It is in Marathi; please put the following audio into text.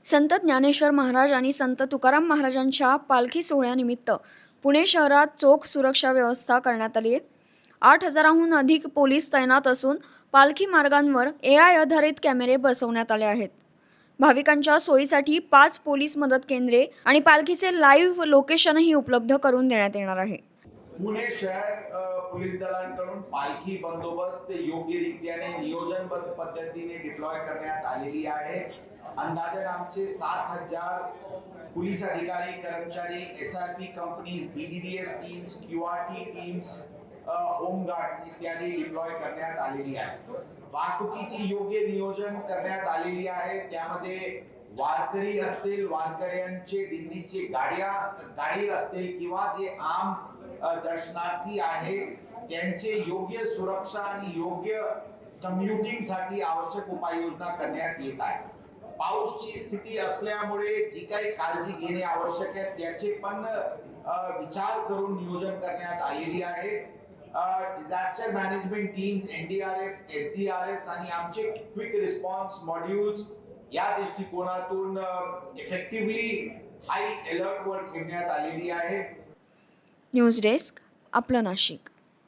संत ज्ञानेश्वर महाराज आणि संत तुकाराम महाराजांच्या पालखी सोहळ्यानिमित्त पुणे शहरात चोख सुरक्षा व्यवस्था करण्यात आली आहे। 8,000हून अधिक पोलीस तैनात असून पालखी मार्गांवर AI आधारित कॅमेरे बसवण्यात आले आहेत। भाविकांच्या सोयीसाठी 5 पोलीस मदत केंद्रे आणि पालखीचे लाईव्ह लोकेशनही उपलब्ध करून देण्यात येणार आहे। पुणे शहर पोलीस दलांकडून पालखी बंदोबस्त योग्यरीत्याने नियोजनबद्ध पद्धतीने डिप्लॉय करण्यात आलेली आहे। अंदाजे आमचे 7,000 पोलीस अधिकारी कर्मचारी, SRP companies, BDDS teams, QRT teams, home guards इत्यादी डिप्लॉय करण्यात आलेली आहे। वाहतुकीची योग्य नियोजन करण्यात आलेली आहे। त्यामध्ये वारकरी असतील, वारकऱ्यांचे दिंडीचे गाडी असतील किंवा जे आम दर्शनार्थी आहे त्यांचे योग्य सुरक्षा आणि योग्य कम्युटिंग साठी आवश्यक उपाययोजना करण्यात येत आहे। पाऊसची स्थिती असल्यामुळे जी काही काळजी घेणे आवश्यक आहे त्याचे पण विचार करून नियोजन करण्यात आलेली आहे। Disaster management teams, NDRF, SDRF आणि आमचे क्विक रिस्पॉन्स मॉड्यूल्स या दृष्टिकोनातून इफेक्टिव्हली हाय अलर्ट वर ठेवण्यात आलेली आहे। न्यूज डेस्क, आपलं नाशिक।